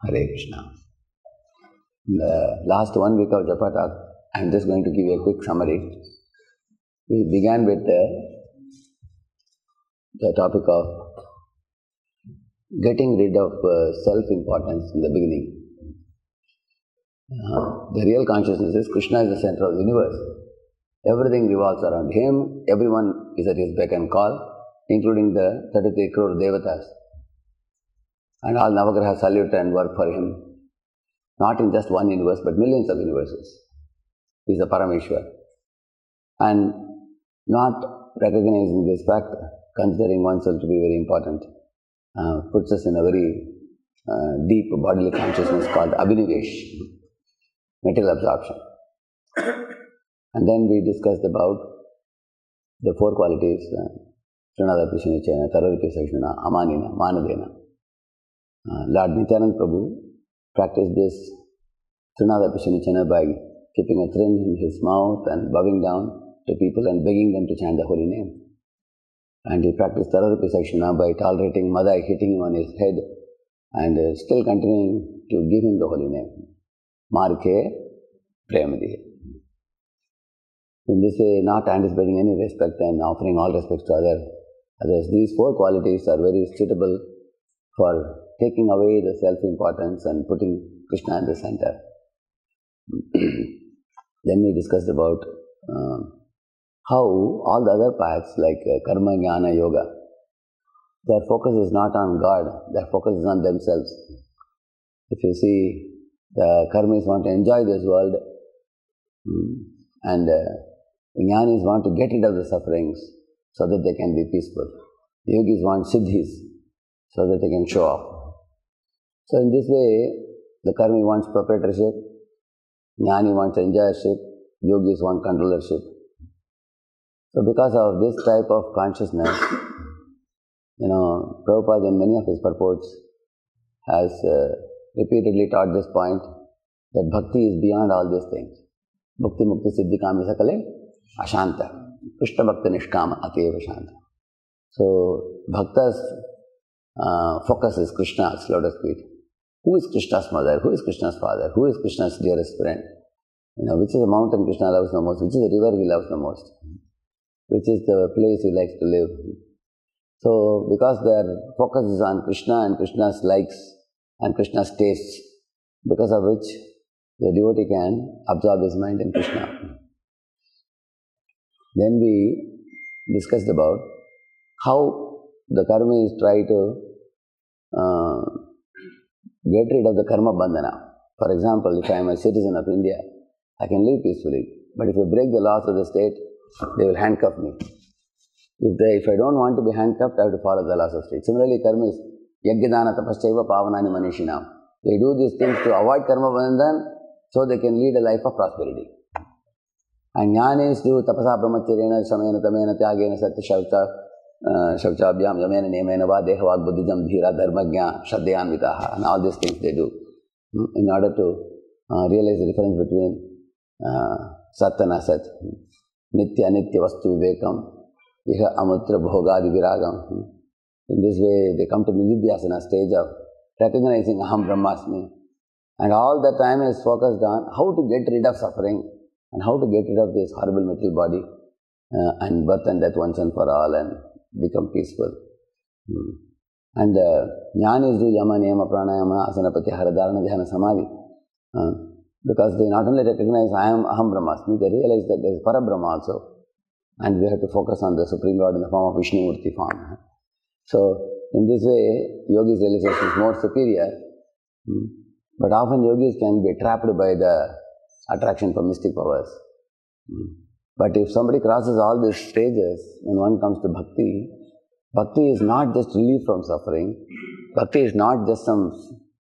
Hare Krishna. In the last 1 week of Japa Talk, I am just going to give you a quick summary. We began with the topic of getting rid of self-importance in the beginning. The real consciousness is Krishna is the center of the universe. Everything revolves around him. Everyone is at his beck and call, including the 33 crore devotees. And all Navagrahas salute and work for him. Not in just one universe, but millions of universes. He is the Parameshwar. And not recognizing this fact, considering oneself to be very important, puts us in a very deep bodily consciousness called Abhinivesh, material absorption. And then we discussed about the 4 qualities, Srinada Prishnichana, Tararipi Sakshana, Amanina, Manadena. Lord Nityananda Prabhu practiced this Srinada Prishnichana by keeping a thread in his mouth and bowing down to people and begging them to chant the holy name. And he practiced Tararipi Sakshana by tolerating Madai hitting him on his head and still continuing to give him the holy name. Marke Premadi. In this way, not anticipating any respect and offering all respects to others. These 4 qualities are very suitable for taking away the self-importance and putting Krishna in the center. Then we discussed about how all the other paths like karma, jnana, yoga, their focus is not on God, their focus is on themselves. If you see, the karmis want to enjoy this world and jnanis want to get rid of the sufferings so that they can be peaceful. The yogis want siddhis so that they can show off. So in this way, the karmi wants proprietorship, jnani wants enjoyership, yogis want controllership. So because of this type of consciousness, Prabhupada in many of his purports has repeatedly taught this point that bhakti is beyond all these things. Bhakti mukti siddhi kami sakale ashanta. Krishna bhakti nishkama ateva shanta. So bhakta's focus is Krishna's lotus feet. Who is Krishna's mother? Who is Krishna's father? Who is Krishna's dearest friend? Which is the mountain Krishna loves the most? Which is the river he loves the most? Which is the place he likes to live? So, because their focus is on Krishna and Krishna's likes and Krishna's tastes, because of which the devotee can absorb his mind in Krishna. Then we discussed about how the karmis try to get rid of the karma bandhana. For example, if I am a citizen of India, I can live peacefully. But if I break the laws of the state, they will handcuff me. If I don't want to be handcuffed, I have to follow the laws of state. Similarly, karmis, yajnadana tapaschaiva pavanani manishinam. They do these things to avoid karma bandhan so they can lead a life of prosperity. And jnanis do tapasa brahmacharena samena tamena tyagena satya Shauchabhyam, Yamena, Nemena, Vadehavad, Buddhism, Dhira, Dharmagya, Shraddhayanvitaha, and all these things they do in order to realize the difference between Sat and Asat, Nitya, Nitya, Vastu, Vivekam, Iha, Amutra, Bhogadi, Viragam. In this way, they come to Nididhyasana stage of recognizing Aham Brahmasmi. And all the time is focused on how to get rid of suffering and how to get rid of this horrible material body and birth and death once and for all and become peaceful. And jnanis do yama, niyama, pranayama, asana, pratyahara, dharana, dhyana, samadhi. Because they not only recognize I am Aham Brahmasmi, they realize that there is Parabrahma also. And we have to focus on the Supreme Lord in the form of Vishnu Murti form. So, in this way, yogis' realization is more superior. But often yogis can be trapped by the attraction for mystic powers. But if somebody crosses all these stages, when one comes to bhakti, bhakti is not just relief from suffering. Bhakti is not just some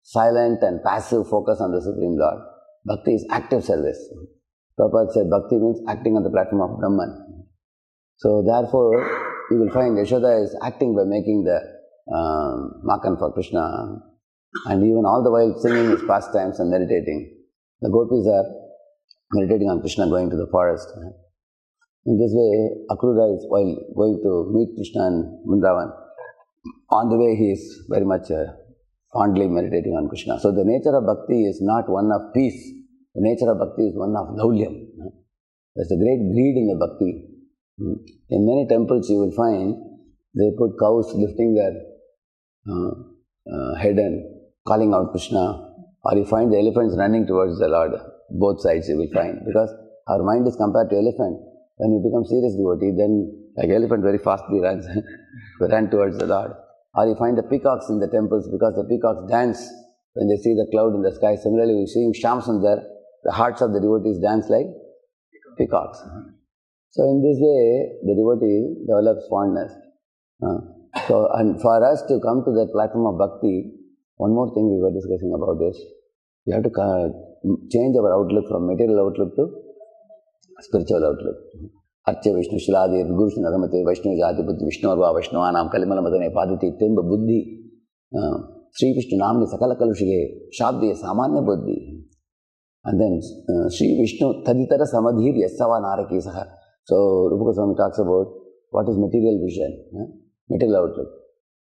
silent and passive focus on the Supreme Lord. Bhakti is active service. Prabhupada said bhakti means acting on the platform of Brahman. So therefore, you will find Yashoda is acting by making the makan for Krishna and even all the while singing his pastimes and meditating. The gopis are meditating on Krishna going to the forest. In this way, Akrura is, while going to meet Krishna in Vrindavan, on the way he is very much fondly meditating on Krishna. So the nature of bhakti is not one of peace. The nature of bhakti is one of laulyam. There's a great greed in the bhakti. In many temples you will find they put cows lifting their head and calling out Krishna, or you find the elephants running towards the Lord. Both sides you will find, because our mind is compared to elephant. When we become serious devotee, then like elephant very fastly runs, run towards the Lord. Or you find the peacocks in the temples, because the peacocks dance when they see the cloud in the sky. Similarly, we see Shyam Sundar, the hearts of the devotees dance like peacocks. So in this way, the devotee develops fondness. And for us to come to that platform of bhakti, one more thing we were discussing about this, we have to change our outlook from material outlook to spiritual outlook. Arche Vishnu Shiladi Gurushan Adhamate Vaishnu Jati Buddhi Vishnu Arva Vaishnavanam Kalimala Madane Padati Timba Buddhi Sri Vishnu Namni Sakala Kalushige Shabdi Samanya Buddhi. And then Sri Vishnu Taditara Samadhir Yasava Naraki Saha. So Rupa Goswami talks about what is material vision, material outlook.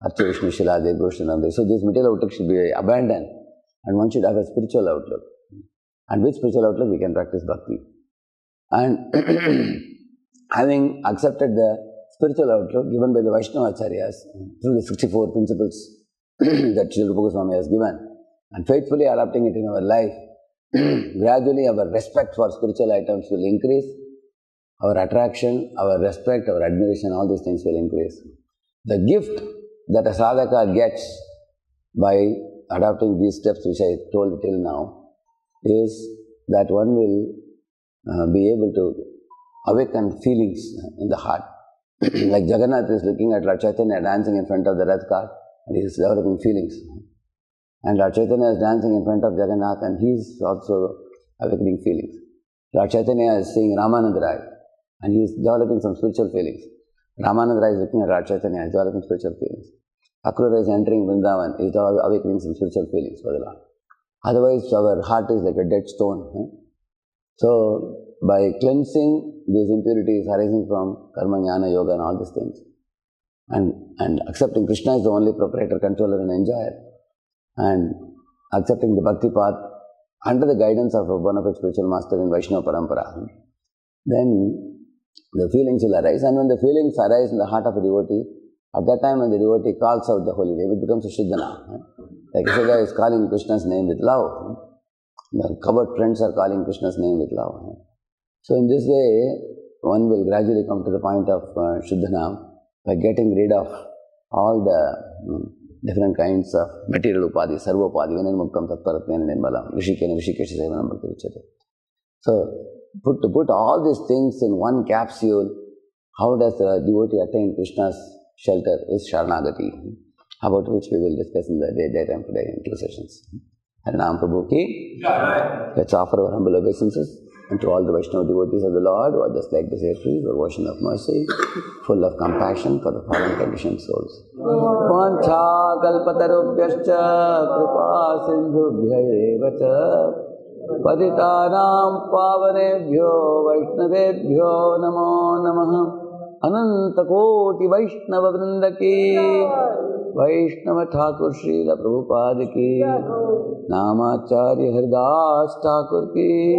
Arche Vishnu Shiladi Gurushan Adhamate. So this material outlook should be abandoned, and one should have a spiritual outlook. And with spiritual outlook we can practice bhakti. And having accepted the spiritual outlook given by the Vaishnava Acharyas through the 64 principles that Srila Rupa Goswami has given, and faithfully adopting it in our life, gradually our respect for spiritual items will increase, our attraction, our respect, our admiration, all these things will increase. The gift that a sadhaka gets by adopting these steps which I told till now is that one will be able to awaken feelings in the heart. Like Jagannath is looking at Lord Chaitanya dancing in front of the Rath car, and he is developing feelings. And Lord Chaitanya is dancing in front of Jagannath, and he is also awakening feelings. Lord Chaitanya is seeing Ramananda Rai, and he is developing some spiritual feelings. Ramananda Rai is looking at Lord Chaitanya, he is developing spiritual feelings. Akrura is entering Vrindavan, he is awakening some spiritual feelings for the Lord. Otherwise, our heart is like a dead stone. So, by cleansing these impurities arising from karma, jnana, yoga and all these things, and accepting Krishna is the only proprietor, controller and enjoyer, and accepting the bhakti path under the guidance of one of its spiritual master in Vaishnava Parampara, then the feelings will arise. And when the feelings arise in the heart of a devotee, at that time when the devotee calls out the holy name, it becomes a Shuddhana. Like Yashoda is calling Krishna's name with love. The cupboard friends are calling Krishna's name with love. So in this way, one will gradually come to the point of Shuddhana by getting rid of all the different kinds of material upadhi, sarva upadhi, vinirmuktam tatparatmena nirmalam, rishikena rishikesha sevanam bhakti vichyate. So, to put all these things in one capsule, how does the devotee attain Krishna's shelter is Sharanagati, about which we will discuss in the daytime today in 2 sessions. Harinam Prabhu ki. Let's offer our humble obeisances unto all the Vaishnava devotees of the Lord who are just like the sacred devotion of mercy, full of compassion for the fallen conditioned souls. Vancha kalpatarubhyascha kripa sindhubhya eva cha patitanam pavanebhyo vaishnavebhyo namo namaha. Ananta koti Vaishnava vrinda ki. Vaishnava Thakur Srila Prabhupada ki, Namacharya Haridas Thakur ki,